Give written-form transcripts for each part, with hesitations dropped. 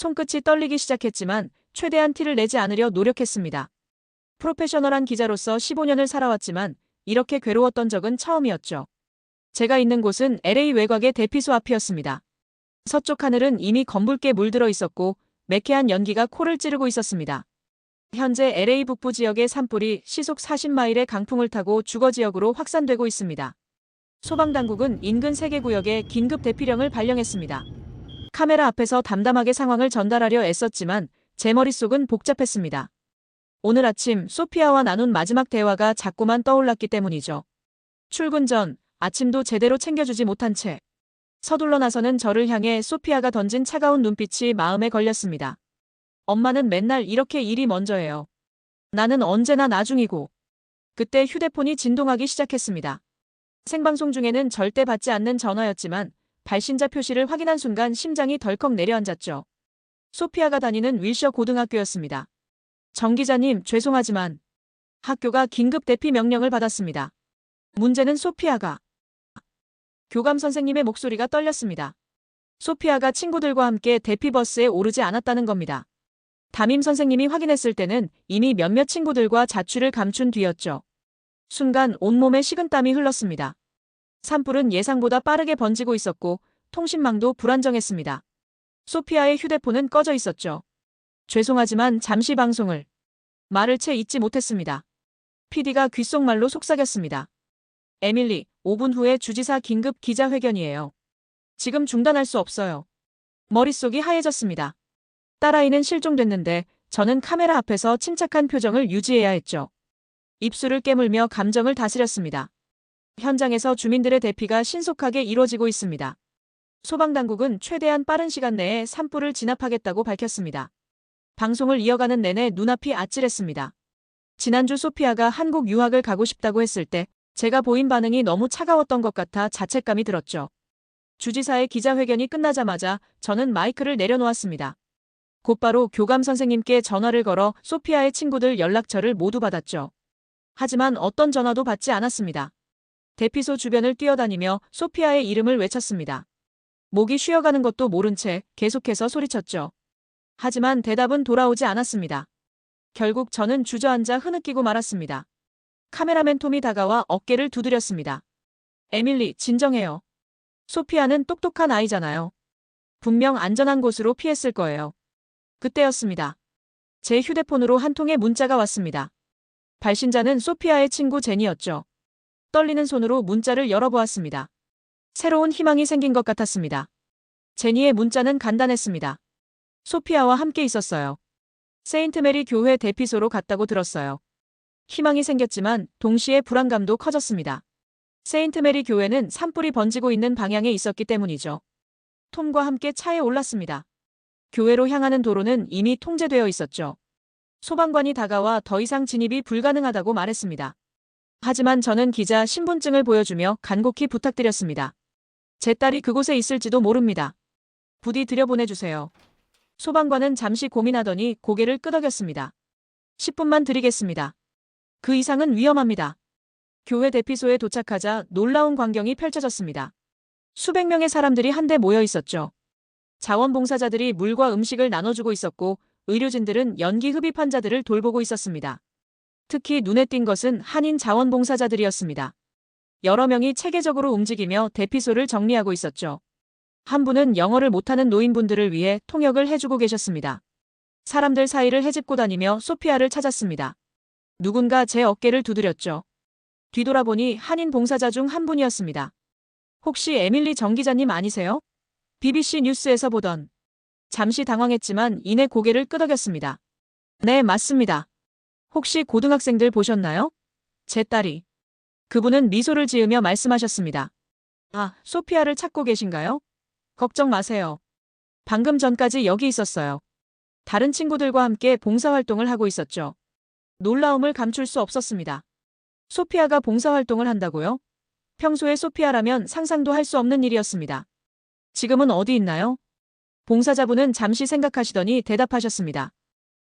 손끝이 떨리기 시작했지만 최대한 티를 내지 않으려 노력했습니다. 프로페셔널한 기자로서 15년을 살아왔지만 이렇게 괴로웠던 적은 처음이었죠. 제가 있는 곳은 LA 외곽의 대피소 앞이었습니다. 서쪽 하늘은 이미 검붉게 물들어 있었고 매캐한 연기가 코를 찌르고 있었습니다. 현재 LA 북부 지역의 산불이 시속 40마일의 강풍을 타고 주거 지역으로 확산되고 있습니다. 소방당국은 인근 3개 구역에 긴급 대피령을 발령했습니다. 카메라 앞에서 담담하게 상황을 전달하려 애썼지만 제 머릿속은 복잡했습니다. 오늘 아침 소피아와 나눈 마지막 대화가 자꾸만 떠올랐기 때문이죠. 출근 전 아침도 제대로 챙겨주지 못한 채 서둘러 나서는 저를 향해 소피아가 던진 차가운 눈빛이 마음에 걸렸습니다. 엄마는 맨날 이렇게 일이 먼저예요. 나는 언제나 나중이고. 그때 휴대폰이 진동하기 시작했습니다. 생방송 중에는 절대 받지 않는 전화였지만 발신자 표시를 확인한 순간 심장이 덜컥 내려앉았죠. 소피아가 다니는 윌셔 고등학교였습니다. 정 기자님, 죄송하지만 학교가 긴급 대피 명령을 받았습니다. 문제는 소피아가. 교감 선생님의 목소리가 떨렸습니다. 소피아가 친구들과 함께 대피버스에 오르지 않았다는 겁니다. 담임 선생님이 확인했을 때는 이미 몇몇 친구들과 자취를 감춘 뒤였죠. 순간 온몸에 식은땀이 흘렀습니다. 산불은 예상보다 빠르게 번지고 있었고 통신망도 불안정했습니다. 소피아의 휴대폰은 꺼져 있었죠. 죄송하지만 잠시 방송을. 말을 채 잊지 못했습니다. PD가 귓속말로 속삭였습니다. 에밀리, 5분 후에 주지사 긴급 기자회견이에요. 지금 중단할 수 없어요. 머릿속이 하얘졌습니다. 딸아이는 실종됐는데 저는 카메라 앞에서 침착한 표정을 유지해야 했죠. 입술을 깨물며 감정을 다스렸습니다. 현장에서 주민들의 대피가 신속하게 이루어지고 있습니다. 소방당국은 최대한 빠른 시간 내에 산불을 진압하겠다고 밝혔습니다. 방송을 이어가는 내내 눈앞이 아찔했습니다. 지난주 소피아가 한국 유학을 가고 싶다고 했을 때 제가 보인 반응이 너무 차가웠던 것 같아 자책감이 들었죠. 주지사의 기자회견이 끝나자마자 저는 마이크를 내려놓았습니다. 곧바로 교감 선생님께 전화를 걸어 소피아의 친구들 연락처를 모두 받았죠. 하지만 어떤 전화도 받지 않았습니다. 대피소 주변을 뛰어다니며 소피아의 이름을 외쳤습니다. 목이 쉬어가는 것도 모른 채 계속해서 소리쳤죠. 하지만 대답은 돌아오지 않았습니다. 결국 저는 주저앉아 흐느끼고 말았습니다. 카메라맨 톰이 다가와 어깨를 두드렸습니다. 에밀리, 진정해요. 소피아는 똑똑한 아이잖아요. 분명 안전한 곳으로 피했을 거예요. 그때였습니다. 제 휴대폰으로 한 통의 문자가 왔습니다. 발신자는 소피아의 친구 제니였죠. 떨리는 손으로 문자를 열어보았습니다. 새로운 희망이 생긴 것 같았습니다. 제니의 문자는 간단했습니다. 소피아와 함께 있었어요. 세인트메리 교회 대피소로 갔다고 들었어요. 희망이 생겼지만 동시에 불안감도 커졌습니다. 세인트메리 교회는 산불이 번지고 있는 방향에 있었기 때문이죠. 톰과 함께 차에 올랐습니다. 교회로 향하는 도로는 이미 통제되어 있었죠. 소방관이 다가와 더 이상 진입이 불가능하다고 말했습니다. 하지만 저는 기자 신분증을 보여주며 간곡히 부탁드렸습니다. 제 딸이 그곳에 있을지도 모릅니다. 부디 들여보내주세요. 소방관은 잠시 고민하더니 고개를 끄덕였습니다. 10분만 드리겠습니다. 그 이상은 위험합니다. 교회 대피소에 도착하자 놀라운 광경이 펼쳐졌습니다. 수백 명의 사람들이 한데 모여 있었죠. 자원봉사자들이 물과 음식을 나눠주고 있었고 의료진들은 연기 흡입 환자들을 돌보고 있었습니다. 특히 눈에 띈 것은 한인 자원봉사자들이었습니다. 여러 명이 체계적으로 움직이며 대피소를 정리하고 있었죠. 한 분은 영어를 못하는 노인분들을 위해 통역을 해주고 계셨습니다. 사람들 사이를 헤집고 다니며 소피아를 찾았습니다. 누군가 제 어깨를 두드렸죠. 뒤돌아보니 한인 봉사자 중 한 분이었습니다. 혹시 에밀리 정 기자님 아니세요? BBC 뉴스에서 보던. 잠시 당황했지만 이내 고개를 끄덕였습니다. 네, 맞습니다. 혹시 고등학생들 보셨나요? 제 딸이. 그분은 미소를 지으며 말씀하셨습니다. 아, 소피아를 찾고 계신가요? 걱정 마세요. 방금 전까지 여기 있었어요. 다른 친구들과 함께 봉사활동을 하고 있었죠. 놀라움을 감출 수 없었습니다. 소피아가 봉사활동을 한다고요? 평소에 소피아라면 상상도 할 수 없는 일이었습니다. 지금은 어디 있나요? 봉사자분은 잠시 생각하시더니 대답하셨습니다.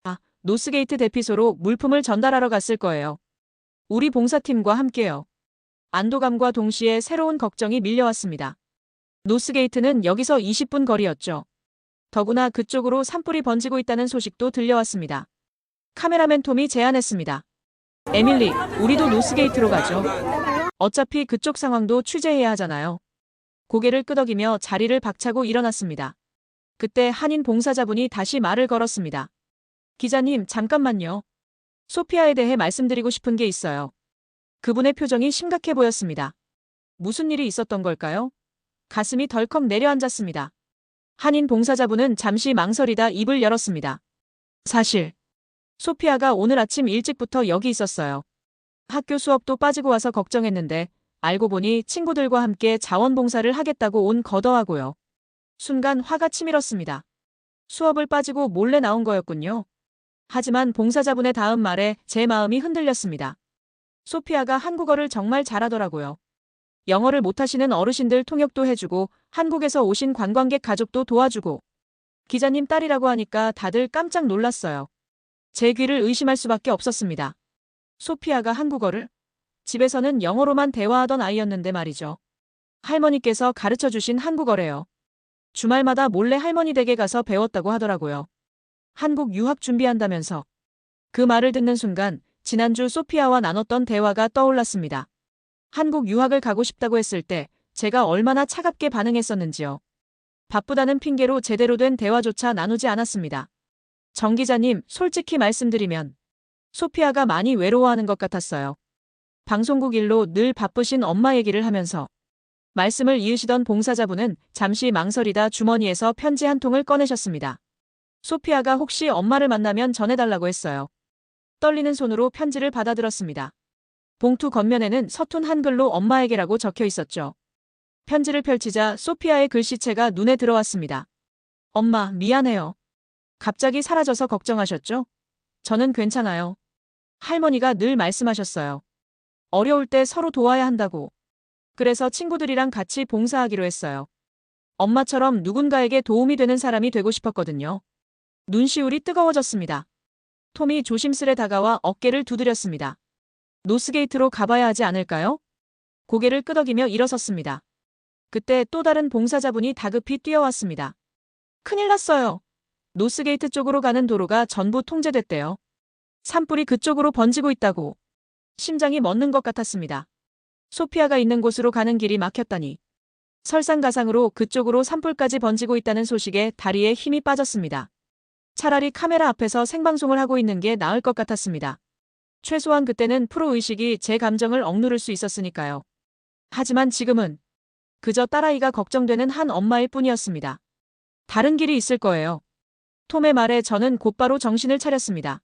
아, 노스게이트 대피소로 물품을 전달하러 갔을 거예요. 우리 봉사팀과 함께요. 안도감과 동시에 새로운 걱정이 밀려왔습니다. 노스게이트는 여기서 20분 거리였죠. 더구나 그쪽으로 산불이 번지고 있다는 소식도 들려왔습니다. 카메라맨 톰이 제안했습니다. 에밀리, 우리도 노스게이트로 가죠. 어차피 그쪽 상황도 취재해야 하잖아요. 고개를 끄덕이며 자리를 박차고 일어났습니다. 그때 한인 봉사자분이 다시 말을 걸었습니다. 기자님, 잠깐만요. 소피아에 대해 말씀드리고 싶은 게 있어요. 그분의 표정이 심각해 보였습니다. 무슨 일이 있었던 걸까요? 가슴이 덜컥 내려앉았습니다. 한인 봉사자분은 잠시 망설이다 입을 열었습니다. 사실 소피아가 오늘 아침 일찍부터 여기 있었어요. 학교 수업도 빠지고 와서 걱정했는데 알고 보니 친구들과 함께 자원봉사를 하겠다고 온 거더하고요. 순간 화가 치밀었습니다. 수업을 빠지고 몰래 나온 거였군요. 하지만 봉사자분의 다음 말에 제 마음이 흔들렸습니다. 소피아가 한국어를 정말 잘하더라고요. 영어를 못하시는 어르신들 통역도 해주고 한국에서 오신 관광객 가족도 도와주고 기자님 딸이라고 하니까 다들 깜짝 놀랐어요. 제 귀를 의심할 수밖에 없었습니다. 소피아가 한국어를? 집에서는 영어로만 대화하던 아이였는데 말이죠. 할머니께서 가르쳐주신 한국어래요. 주말마다 몰래 할머니 댁에 가서 배웠다고 하더라고요. 한국 유학 준비한다면서. 그 말을 듣는 순간 지난주 소피아와 나눴던 대화가 떠올랐습니다. 한국 유학을 가고 싶다고 했을 때 제가 얼마나 차갑게 반응했었는지요. 바쁘다는 핑계로 제대로 된 대화조차 나누지 않았습니다. 정 기자님, 솔직히 말씀드리면 소피아가 많이 외로워하는 것 같았어요. 방송국 일로 늘 바쁘신 엄마 얘기를 하면서 말씀을 이으시던 봉사자분은 잠시 망설이다 주머니에서 편지 한 통을 꺼내셨습니다. 소피아가 혹시 엄마를 만나면 전해달라고 했어요. 떨리는 손으로 편지를 받아들었습니다. 봉투 겉면에는 서툰 한글로 엄마에게라고 적혀 있었죠. 편지를 펼치자 소피아의 글씨체가 눈에 들어왔습니다. 엄마, 미안해요. 갑자기 사라져서 걱정하셨죠? 저는 괜찮아요. 할머니가 늘 말씀하셨어요. 어려울 때 서로 도와야 한다고. 그래서 친구들이랑 같이 봉사하기로 했어요. 엄마처럼 누군가에게 도움이 되는 사람이 되고 싶었거든요. 눈시울이 뜨거워졌습니다. 톰이 조심스레 다가와 어깨를 두드렸습니다. 노스게이트로 가봐야 하지 않을까요? 고개를 끄덕이며 일어섰습니다. 그때 또 다른 봉사자분이 다급히 뛰어왔습니다. 큰일 났어요. 노스게이트 쪽으로 가는 도로가 전부 통제됐대요. 산불이 그쪽으로 번지고 있다고. 심장이 멎는 것 같았습니다. 소피아가 있는 곳으로 가는 길이 막혔다니. 설상가상으로 그쪽으로 산불까지 번지고 있다는 소식에 다리에 힘이 빠졌습니다. 차라리 카메라 앞에서 생방송을 하고 있는 게 나을 것 같았습니다. 최소한 그때는 프로의식이 제 감정을 억누를 수 있었으니까요. 하지만 지금은 그저 딸아이가 걱정되는 한 엄마일 뿐이었습니다. 다른 길이 있을 거예요. 톰의 말에 저는 곧바로 정신을 차렸습니다.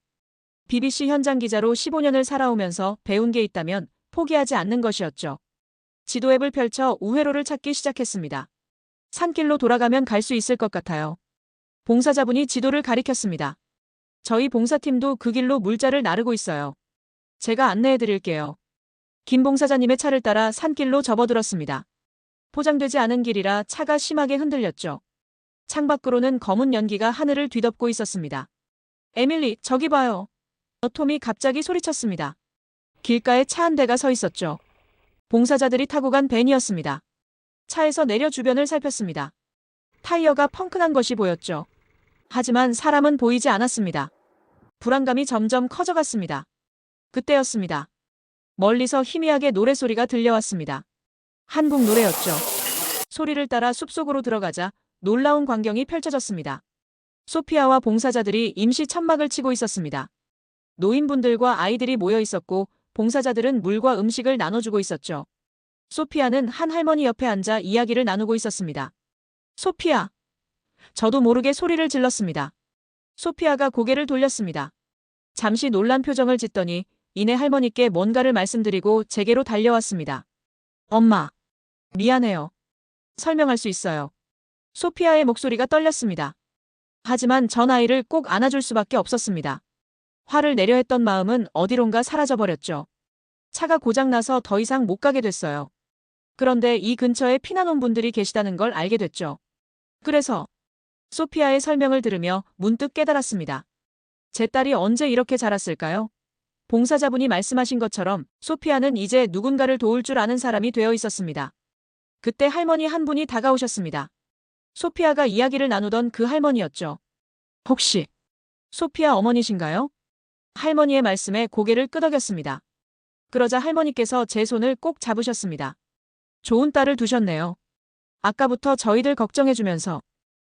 BBC 현장 기자로 15년을 살아오면서 배운 게 있다면 포기하지 않는 것이었죠. 지도 앱을 펼쳐 우회로를 찾기 시작했습니다. 산길로 돌아가면 갈 수 있을 것 같아요. 봉사자분이 지도를 가리켰습니다. 저희 봉사팀도 그 길로 물자를 나르고 있어요. 제가 안내해 드릴게요. 김 봉사자님의 차를 따라 산길로 접어들었습니다. 포장되지 않은 길이라 차가 심하게 흔들렸죠. 창밖으로는 검은 연기가 하늘을 뒤덮고 있었습니다. 에밀리, 저기 봐요. 톰이 갑자기 소리쳤습니다. 길가에 차 한 대가 서 있었죠. 봉사자들이 타고 간 밴이었습니다. 차에서 내려 주변을 살폈습니다. 타이어가 펑크난 것이 보였죠. 하지만 사람은 보이지 않았습니다. 불안감이 점점 커져갔습니다. 그때였습니다. 멀리서 희미하게 노래소리가 들려왔습니다. 한국 노래였죠. 소리를 따라 숲속으로 들어가자 놀라운 광경이 펼쳐졌습니다. 소피아와 봉사자들이 임시 천막을 치고 있었습니다. 노인분들과 아이들이 모여 있었고 봉사자들은 물과 음식을 나눠주고 있었죠. 소피아는 한 할머니 옆에 앉아 이야기를 나누고 있었습니다. 소피아. 저도 모르게 소리를 질렀습니다. 소피아가 고개를 돌렸습니다. 잠시 놀란 표정을 짓더니 이내 할머니께 뭔가를 말씀드리고 제게로 달려왔습니다. 엄마. 미안해요. 설명할 수 있어요. 소피아의 목소리가 떨렸습니다. 하지만 전 아이를 꼭 안아줄 수밖에 없었습니다. 화를 내려 했던 마음은 어디론가 사라져버렸죠. 차가 고장나서 더 이상 못 가게 됐어요. 그런데 이 근처에 피난 온 분들이 계시다는 걸 알게 됐죠. 그래서 소피아의 설명을 들으며 문득 깨달았습니다. 제 딸이 언제 이렇게 자랐을까요? 봉사자분이 말씀하신 것처럼 소피아는 이제 누군가를 도울 줄 아는 사람이 되어 있었습니다. 그때 할머니 한 분이 다가오셨습니다. 소피아가 이야기를 나누던 그 할머니였죠. 혹시 소피아 어머니신가요? 할머니의 말씀에 고개를 끄덕였습니다. 그러자 할머니께서 제 손을 꼭 잡으셨습니다. 좋은 딸을 두셨네요. 아까부터 저희들 걱정해주면서.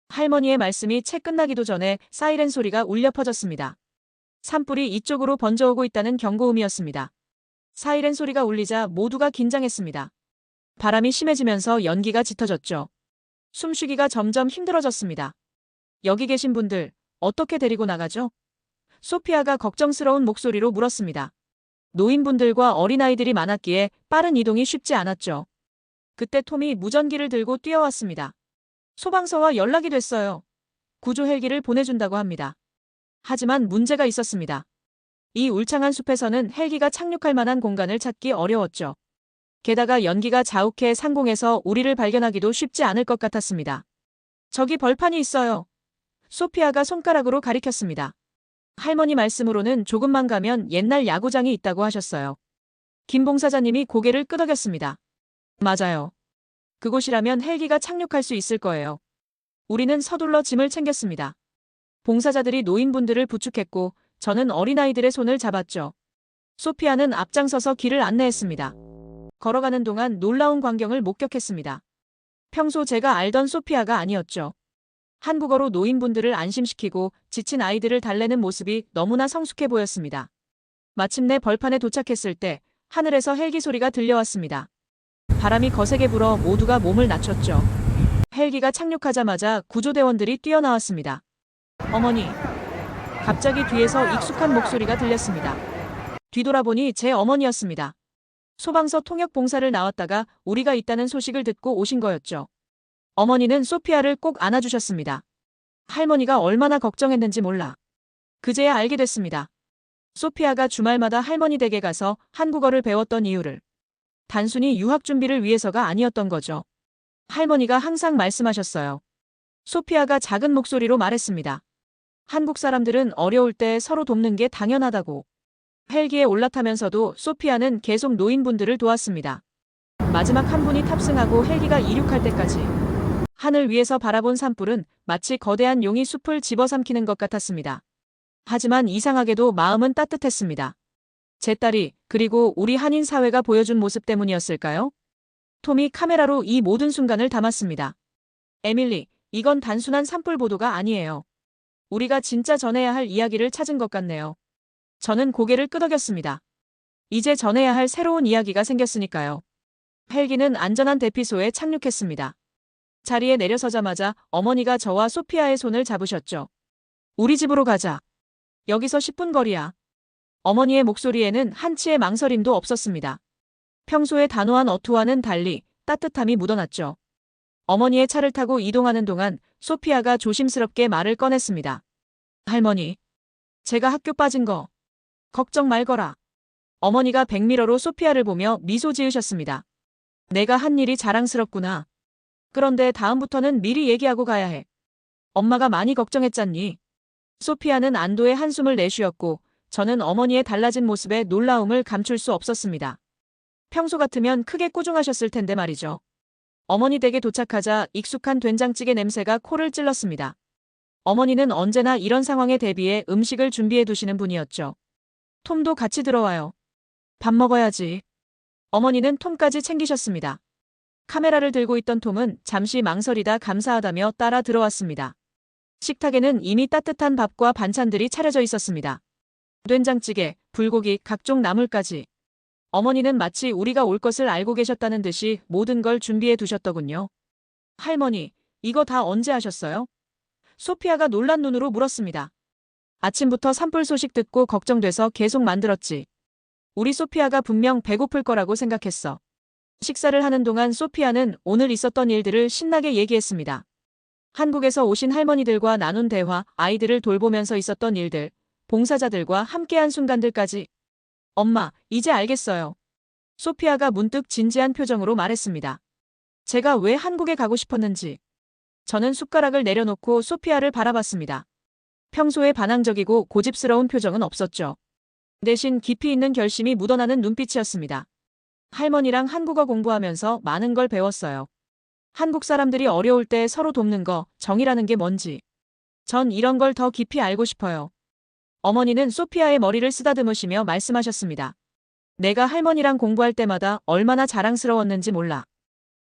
할머니의 말씀이 채 끝나기도 전에 사이렌 소리가 울려 퍼졌습니다. 산불이 이쪽으로 번져오고 있다는 경고음이었습니다. 사이렌 소리가 울리자 모두가 긴장했습니다. 바람이 심해지면서 연기가 짙어졌죠. 숨쉬기가 점점 힘들어졌습니다. 여기 계신 분들, 어떻게 데리고 나가죠? 소피아가 걱정스러운 목소리로 물었습니다. 노인분들과 어린아이들이 많았기에 빠른 이동이 쉽지 않았죠. 그때 톰이 무전기를 들고 뛰어왔습니다. 소방서와 연락이 됐어요. 구조 헬기를 보내준다고 합니다. 하지만 문제가 있었습니다. 이 울창한 숲에서는 헬기가 착륙할 만한 공간을 찾기 어려웠죠. 게다가 연기가 자욱해 상공에서 우리를 발견하기도 쉽지 않을 것 같았습니다. 저기 벌판이 있어요. 소피아가 손가락으로 가리켰습니다. 할머니 말씀으로는 조금만 가면 옛날 야구장이 있다고 하셨어요. 김 봉사자님이 고개를 끄덕였습니다. 맞아요. 그곳이라면 헬기가 착륙할 수 있을 거예요. 우리는 서둘러 짐을 챙겼습니다. 봉사자들이 노인분들을 부축했고 저는 어린아이들의 손을 잡았죠. 소피아는 앞장서서 길을 안내했습니다. 걸어가는 동안 놀라운 광경을 목격했습니다. 평소 제가 알던 소피아가 아니었죠. 한국어로 노인분들을 안심시키고 지친 아이들을 달래는 모습이 너무나 성숙해 보였습니다. 마침내 벌판에 도착했을 때 하늘에서 헬기 소리가 들려왔습니다. 바람이 거세게 불어 모두가 몸을 낮췄죠. 헬기가 착륙하자마자 구조대원들이 뛰어나왔습니다. 어머니. 갑자기 뒤에서 익숙한 목소리가 들렸습니다. 뒤돌아보니 제 어머니였습니다. 소방서 통역 봉사를 나왔다가 우리가 있다는 소식을 듣고 오신 거였죠. 어머니는 소피아를 꼭 안아주셨습니다. 할머니가 얼마나 걱정했는지 몰라. 그제야 알게 됐습니다. 소피아가 주말마다 할머니 댁에 가서 한국어를 배웠던 이유를. 단순히 유학 준비를 위해서가 아니었던 거죠. 할머니가 항상 말씀하셨어요. 소피아가 작은 목소리로 말했습니다. 한국 사람들은 어려울 때 서로 돕는 게 당연하다고. 헬기에 올라타면서도 소피아는 계속 노인분들을 도왔습니다. 마지막 한 분이 탑승하고 헬기가 이륙할 때까지. 하늘 위에서 바라본 산불은 마치 거대한 용이 숲을 집어삼키는 것 같았습니다. 하지만 이상하게도 마음은 따뜻했습니다. 제 딸이, 그리고 우리 한인 사회가 보여준 모습 때문이었을까요? 톰이 카메라로 이 모든 순간을 담았습니다. 에밀리, 이건 단순한 산불 보도가 아니에요. 우리가 진짜 전해야 할 이야기를 찾은 것 같네요. 저는 고개를 끄덕였습니다. 이제 전해야 할 새로운 이야기가 생겼으니까요. 헬기는 안전한 대피소에 착륙했습니다. 자리에 내려서자마자 어머니가 저와 소피아의 손을 잡으셨죠. 우리 집으로 가자. 여기서 10분 거리야. 어머니의 목소리에는 한치의 망설임도 없었습니다. 평소의 단호한 어투와는 달리 따뜻함이 묻어났죠. 어머니의 차를 타고 이동하는 동안 소피아가 조심스럽게 말을 꺼냈습니다. 할머니, 제가 학교 빠진 거 걱정 말거라. 어머니가 백미러로 소피아를 보며 미소 지으셨습니다. 내가 한 일이 자랑스럽구나. 그런데 다음부터는 미리 얘기하고 가야 해. 엄마가 많이 걱정했잖니. 소피아는 안도의 한숨을 내쉬었고 저는 어머니의 달라진 모습에 놀라움을 감출 수 없었습니다. 평소 같으면 크게 꾸중하셨을 텐데 말이죠. 어머니 댁에 도착하자 익숙한 된장찌개 냄새가 코를 찔렀습니다. 어머니는 언제나 이런 상황에 대비해 음식을 준비해 두시는 분이었죠. 톰도 같이 들어와요. 밥 먹어야지. 어머니는 톰까지 챙기셨습니다. 카메라를 들고 있던 톰은 잠시 망설이다 감사하다며 따라 들어왔습니다. 식탁에는 이미 따뜻한 밥과 반찬들이 차려져 있었습니다. 된장찌개, 불고기, 각종 나물까지. 어머니는 마치 우리가 올 것을 알고 계셨다는 듯이 모든 걸 준비해 두셨더군요. 할머니, 이거 다 언제 하셨어요? 소피아가 놀란 눈으로 물었습니다. 아침부터 산불 소식 듣고 걱정돼서 계속 만들었지. 우리 소피아가 분명 배고플 거라고 생각했어. 식사를 하는 동안 소피아는 오늘 있었던 일들을 신나게 얘기했습니다. 한국에서 오신 할머니들과 나눈 대화, 아이들을 돌보면서 있었던 일들, 봉사자들과 함께한 순간들까지. 엄마, 이제 알겠어요. 소피아가 문득 진지한 표정으로 말했습니다. 제가 왜 한국에 가고 싶었는지. 저는 숟가락을 내려놓고 소피아를 바라봤습니다. 평소에 반항적이고 고집스러운 표정은 없었죠. 대신 깊이 있는 결심이 묻어나는 눈빛이었습니다. 할머니랑 한국어 공부하면서 많은 걸 배웠어요. 한국 사람들이 어려울 때 서로 돕는 거, 정이라는 게 뭔지. 전 이런 걸 더 깊이 알고 싶어요. 어머니는 소피아의 머리를 쓰다듬으시며 말씀하셨습니다. 내가 할머니랑 공부할 때마다 얼마나 자랑스러웠는지 몰라.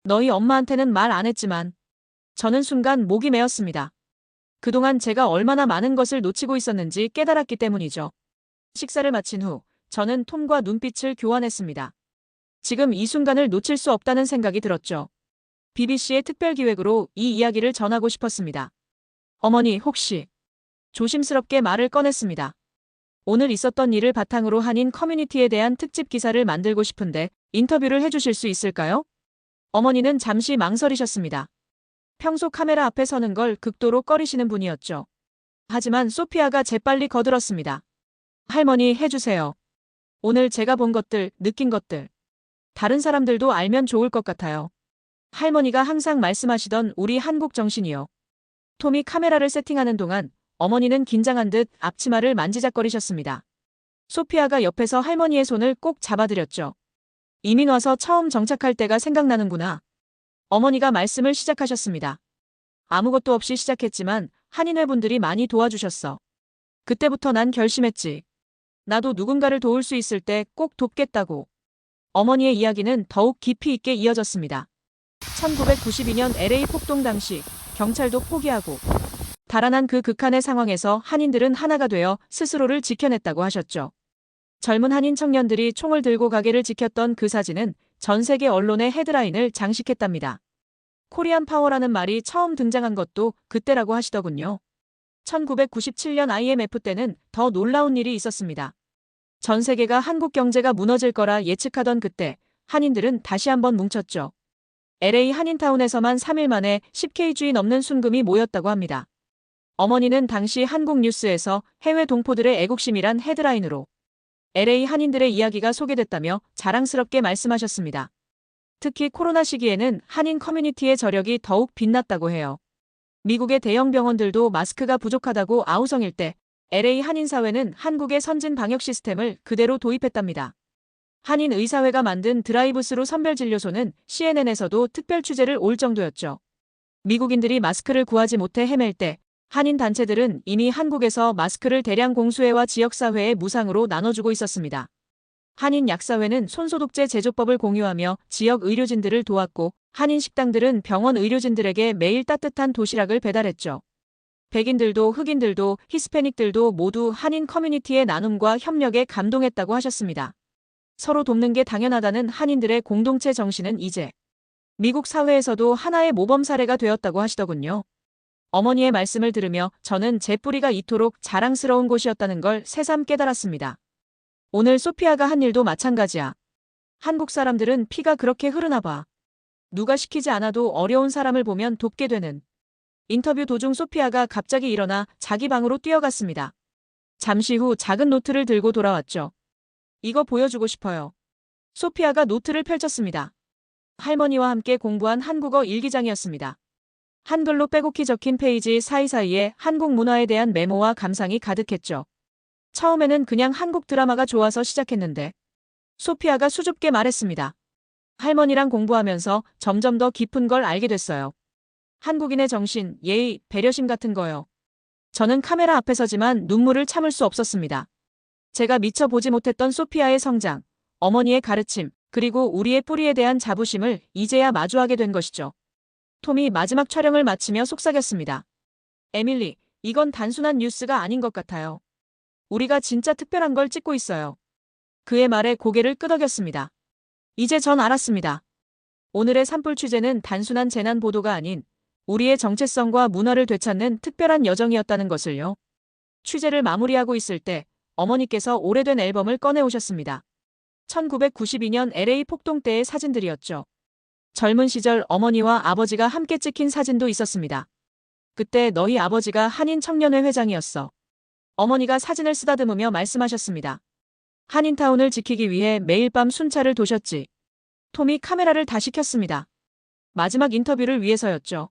너희 엄마한테는 말 안 했지만 저는 순간 목이 메었습니다. 그동안 제가 얼마나 많은 것을 놓치고 있었는지 깨달았기 때문이죠. 식사를 마친 후 저는 톰과 눈빛을 교환했습니다. 지금 이 순간을 놓칠 수 없다는 생각이 들었죠. BBC의 특별기획으로 이 이야기를 전하고 싶었습니다. 어머니 혹시 조심스럽게 말을 꺼냈습니다. 오늘 있었던 일을 바탕으로 한인 커뮤니티에 대한 특집 기사를 만들고 싶은데 인터뷰를 해주실 수 있을까요? 어머니는 잠시 망설이셨습니다. 평소 카메라 앞에 서는 걸 극도로 꺼리시는 분이었죠. 하지만 소피아가 재빨리 거들었습니다. 할머니 해주세요. 오늘 제가 본 것들, 느낀 것들. 다른 사람들도 알면 좋을 것 같아요. 할머니가 항상 말씀하시던 우리 한국 정신이요. 톰이 카메라를 세팅하는 동안 어머니는 긴장한 듯 앞치마를 만지작거리셨습니다. 소피아가 옆에서 할머니의 손을 꼭 잡아드렸죠. 이민 와서 처음 정착할 때가 생각나는구나. 어머니가 말씀을 시작하셨습니다. 아무것도 없이 시작했지만 한인회분들이 많이 도와주셨어. 그때부터 난 결심했지. 나도 누군가를 도울 수 있을 때 꼭 돕겠다고. 어머니의 이야기는 더욱 깊이 있게 이어졌습니다. 1992년 LA 폭동 당시 경찰도 포기하고 달아난 그 극한의 상황에서 한인들은 하나가 되어 스스로를 지켜냈다고 하셨죠. 젊은 한인 청년들이 총을 들고 가게를 지켰던 그 사진은 전 세계 언론의 헤드라인을 장식했답니다. 코리안 파워라는 말이 처음 등장한 것도 그때라고 하시더군요. 1997년 IMF 때는 더 놀라운 일이 있었습니다. 전 세계가 한국 경제가 무너질 거라 예측하던 그때 한인들은 다시 한번 뭉쳤죠. LA 한인타운에서만 3일 만에 10kg이 넘는 순금이 모였다고 합니다. 어머니는 당시 한국 뉴스에서 해외 동포들의 애국심이란 헤드라인으로 LA 한인들의 이야기가 소개됐다며 자랑스럽게 말씀하셨습니다. 특히 코로나 시기에는 한인 커뮤니티의 저력이 더욱 빛났다고 해요. 미국의 대형 병원들도 마스크가 부족하다고 아우성일 때 LA 한인사회는 한국의 선진 방역 시스템을 그대로 도입했답니다. 한인 의사회가 만든 드라이브스루 선별진료소는 CNN에서도 특별 취재를 올 정도였죠. 미국인들이 마스크를 구하지 못해 헤맬 때 한인 단체들은 이미 한국에서 마스크를 대량 공수회와 지역사회에 무상으로 나눠주고 있었습니다. 한인 약사회는 손소독제 제조법을 공유하며 지역 의료진들을 도왔고 한인 식당들은 병원 의료진들에게 매일 따뜻한 도시락을 배달했죠. 백인들도 흑인들도 히스패닉들도 모두 한인 커뮤니티의 나눔과 협력에 감동했다고 하셨습니다. 서로 돕는 게 당연하다는 한인들의 공동체 정신은 이제 미국 사회에서도 하나의 모범 사례가 되었다고 하시더군요. 어머니의 말씀을 들으며 저는 제 뿌리가 이토록 자랑스러운 곳이었다는 걸 새삼 깨달았습니다. 오늘 소피아가 한 일도 마찬가지야. 한국 사람들은 피가 그렇게 흐르나 봐. 누가 시키지 않아도 어려운 사람을 보면 돕게 되는. 인터뷰 도중 소피아가 갑자기 일어나 자기 방으로 뛰어갔습니다. 잠시 후 작은 노트를 들고 돌아왔죠. 이거 보여주고 싶어요. 소피아가 노트를 펼쳤습니다. 할머니와 함께 공부한 한국어 일기장이었습니다. 한글로 빼곡히 적힌 페이지 사이사이에 한국 문화에 대한 메모와 감상이 가득했죠. 처음에는 그냥 한국 드라마가 좋아서 시작했는데 소피아가 수줍게 말했습니다. 할머니랑 공부하면서 점점 더 깊은 걸 알게 됐어요. 한국인의 정신, 예의, 배려심 같은 거요. 저는 카메라 앞에 서지만 눈물을 참을 수 없었습니다. 제가 미처 보지 못했던 소피아의 성장, 어머니의 가르침, 그리고 우리의 뿌리에 대한 자부심을 이제야 마주하게 된 것이죠. 톰이 마지막 촬영을 마치며 속삭였습니다. 에밀리, 이건 단순한 뉴스가 아닌 것 같아요. 우리가 진짜 특별한 걸 찍고 있어요. 그의 말에 고개를 끄덕였습니다. 이제 전 알았습니다. 오늘의 산불 취재는 단순한 재난 보도가 아닌 우리의 정체성과 문화를 되찾는 특별한 여정이었다는 것을요. 취재를 마무리하고 있을 때 어머니께서 오래된 앨범을 꺼내오셨습니다. 1992년 LA 폭동 때의 사진들이었죠. 젊은 시절 어머니와 아버지가 함께 찍힌 사진도 있었습니다. 그때 너희 아버지가 한인 청년회 회장이었어. 어머니가 사진을 쓰다듬으며 말씀하셨습니다. 한인타운을 지키기 위해 매일 밤 순찰을 도셨지. 톰이 카메라를 다시 켰습니다. 마지막 인터뷰를 위해서였죠.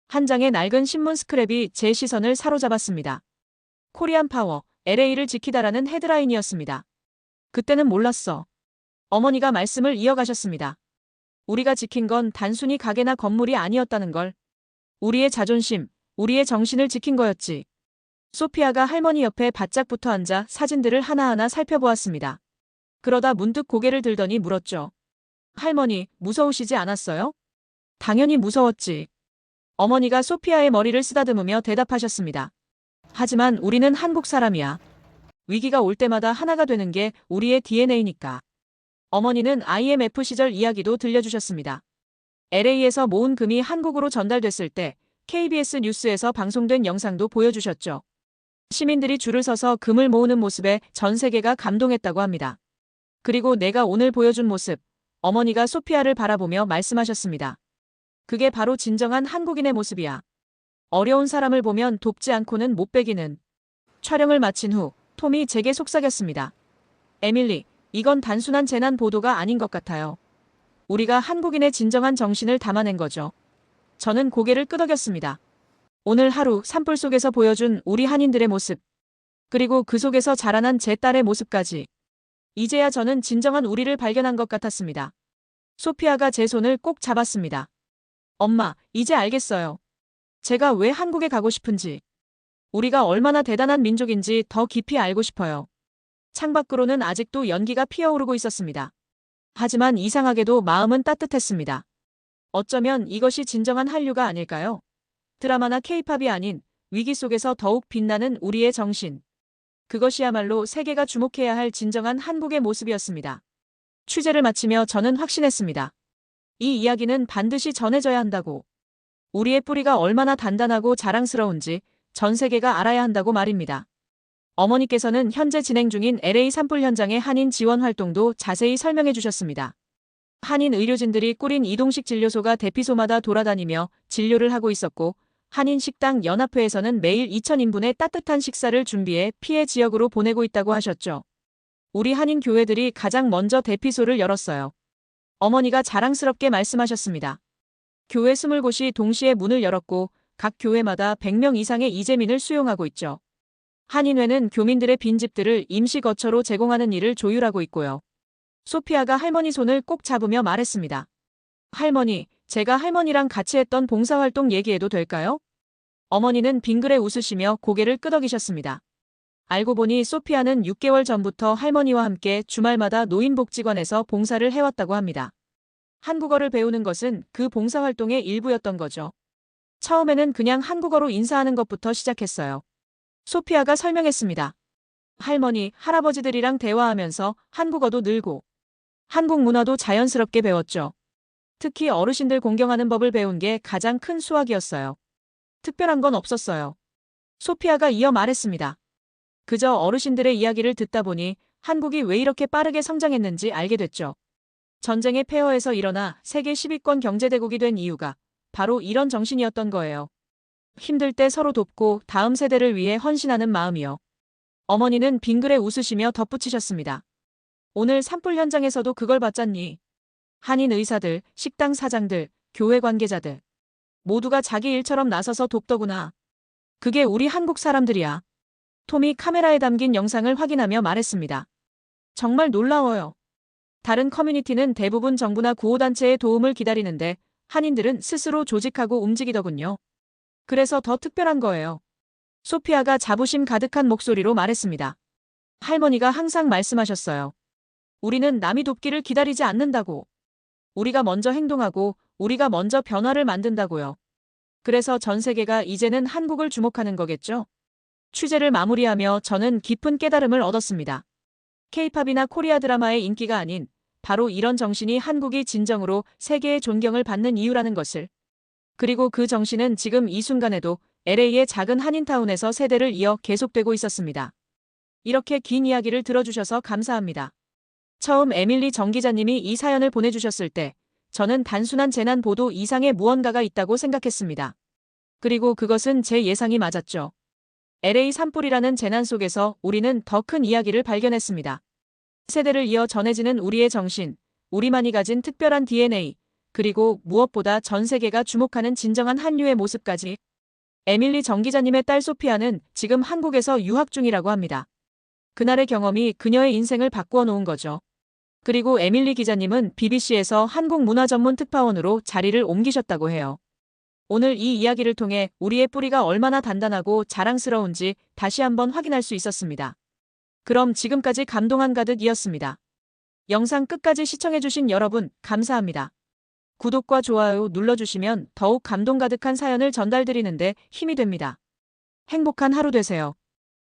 한 장의 낡은 신문 스크랩이 제 시선을 사로잡았습니다. 코리안 파워, LA를 지키다라는 헤드라인이었습니다. 그때는 몰랐어. 어머니가 말씀을 이어가셨습니다. 우리가 지킨 건 단순히 가게나 건물이 아니었다는 걸. 우리의 자존심, 우리의 정신을 지킨 거였지. 소피아가 할머니 옆에 바짝 붙어 앉아 사진들을 하나하나 살펴보았습니다. 그러다 문득 고개를 들더니 물었죠. 할머니, 무서우시지 않았어요? 당연히 무서웠지. 어머니가 소피아의 머리를 쓰다듬으며 대답하셨습니다. 하지만 우리는 한국 사람이야. 위기가 올 때마다 하나가 되는 게 우리의 DNA니까. 어머니는 IMF 시절 이야기도 들려주셨습니다. LA에서 모은 금이 한국으로 전달됐을 때 KBS 뉴스에서 방송된 영상도 보여주셨죠. 시민들이 줄을 서서 금을 모으는 모습에 전 세계가 감동했다고 합니다. 그리고 내가 오늘 보여준 모습, 어머니가 소피아를 바라보며 말씀하셨습니다. 그게 바로 진정한 한국인의 모습이야. 어려운 사람을 보면 돕지 않고는 못 베기는. 촬영을 마친 후 톰이 제게 속삭였습니다. 에밀리, 이건 단순한 재난 보도가 아닌 것 같아요. 우리가 한국인의 진정한 정신을 담아낸 거죠. 저는 고개를 끄덕였습니다. 오늘 하루 산불 속에서 보여준 우리 한인들의 모습, 그리고 그 속에서 자라난 제 딸의 모습까지. 이제야 저는 진정한 우리를 발견한 것 같았습니다. 소피아가 제 손을 꼭 잡았습니다. 엄마, 이제 알겠어요. 제가 왜 한국에 가고 싶은지. 우리가 얼마나 대단한 민족인지 더 깊이 알고 싶어요. 창밖으로는 아직도 연기가 피어오르고 있었습니다. 하지만 이상하게도 마음은 따뜻했습니다. 어쩌면 이것이 진정한 한류가 아닐까요? 드라마나 케이팝이 아닌 위기 속에서 더욱 빛나는 우리의 정신. 그것이야말로 세계가 주목해야 할 진정한 한국의 모습이었습니다. 취재를 마치며 저는 확신했습니다. 이 이야기는 반드시 전해져야 한다고. 우리의 뿌리가 얼마나 단단하고 자랑스러운지 전 세계가 알아야 한다고 말입니다. 어머니께서는 현재 진행 중인 LA 산불 현장의 한인 지원 활동도 자세히 설명해 주셨습니다. 한인 의료진들이 꾸린 이동식 진료소가 대피소마다 돌아다니며 진료를 하고 있었고, 한인 식당 연합회에서는 매일 2,000인분의 따뜻한 식사를 준비해 피해 지역으로 보내고 있다고 하셨죠. 우리 한인 교회들이 가장 먼저 대피소를 열었어요. 어머니가 자랑스럽게 말씀하셨습니다. 교회 20곳이 동시에 문을 열었고 각 교회마다 100명 이상의 이재민을 수용하고 있죠. 한인회는 교민들의 빈집들을 임시 거처로 제공하는 일을 조율하고 있고요. 소피아가 할머니 손을 꼭 잡으며 말했습니다. 할머니, 제가 할머니랑 같이 했던 봉사활동 얘기해도 될까요? 어머니는 빙그레 웃으시며 고개를 끄덕이셨습니다. 알고 보니 소피아는 6개월 전부터 할머니와 함께 주말마다 노인복지관에서 봉사를 해왔다고 합니다. 한국어를 배우는 것은 그 봉사활동의 일부였던 거죠. 처음에는 그냥 한국어로 인사하는 것부터 시작했어요. 소피아가 설명했습니다. 할머니, 할아버지들이랑 대화하면서 한국어도 늘고 한국 문화도 자연스럽게 배웠죠. 특히 어르신들 공경하는 법을 배운 게 가장 큰 수확이었어요. 특별한 건 없었어요. 소피아가 이어 말했습니다. 그저 어르신들의 이야기를 듣다 보니 한국이 왜 이렇게 빠르게 성장했는지 알게 됐죠. 전쟁의 폐허에서 일어나 세계 10위권 경제대국이 된 이유가 바로 이런 정신이었던 거예요. 힘들 때 서로 돕고 다음 세대를 위해 헌신하는 마음이요. 어머니는 빙그레 웃으시며 덧붙이셨습니다. 오늘 산불 현장에서도 그걸 봤잖니. 한인 의사들, 식당 사장들, 교회 관계자들. 모두가 자기 일처럼 나서서 돕더구나. 그게 우리 한국 사람들이야. 톰이 카메라에 담긴 영상을 확인하며 말했습니다. 정말 놀라워요. 다른 커뮤니티는 대부분 정부나 구호단체의 도움을 기다리는데 한인들은 스스로 조직하고 움직이더군요. 그래서 더 특별한 거예요. 소피아가 자부심 가득한 목소리로 말했습니다. 할머니가 항상 말씀하셨어요. 우리는 남이 돕기를 기다리지 않는다고. 우리가 먼저 행동하고 우리가 먼저 변화를 만든다고요. 그래서 전 세계가 이제는 한국을 주목하는 거겠죠? 취재를 마무리하며 저는 깊은 깨달음을 얻었습니다. 케이팝이나 코리아 드라마의 인기가 아닌 바로 이런 정신이 한국이 진정으로 세계의 존경을 받는 이유라는 것을. 그리고 그 정신은 지금 이 순간에도 LA의 작은 한인타운에서 세대를 이어 계속되고 있었습니다. 이렇게 긴 이야기를 들어주셔서 감사합니다. 처음 에밀리 정 기자님이 이 사연을 보내주셨을 때 저는 단순한 재난 보도 이상의 무언가가 있다고 생각했습니다. 그리고 그것은 제 예상이 맞았죠. LA 산불이라는 재난 속에서 우리는 더 큰 이야기를 발견했습니다. 세대를 이어 전해지는 우리의 정신, 우리만이 가진 특별한 DNA, 그리고 무엇보다 전 세계가 주목하는 진정한 한류의 모습까지. 에밀리 정 기자님의 딸 소피아는 지금 한국에서 유학 중이라고 합니다. 그날의 경험이 그녀의 인생을 바꾸어 놓은 거죠. 그리고 에밀리 기자님은 BBC에서 한국 문화 전문 특파원으로 자리를 옮기셨다고 해요. 오늘 이 이야기를 통해 우리의 뿌리가 얼마나 단단하고 자랑스러운지 다시 한번 확인할 수 있었습니다. 그럼 지금까지 감동 한가득이었습니다. 영상 끝까지 시청해주신 여러분, 감사합니다. 구독과 좋아요 눌러주시면 더욱 감동 가득한 사연을 전달드리는데 힘이 됩니다. 행복한 하루 되세요.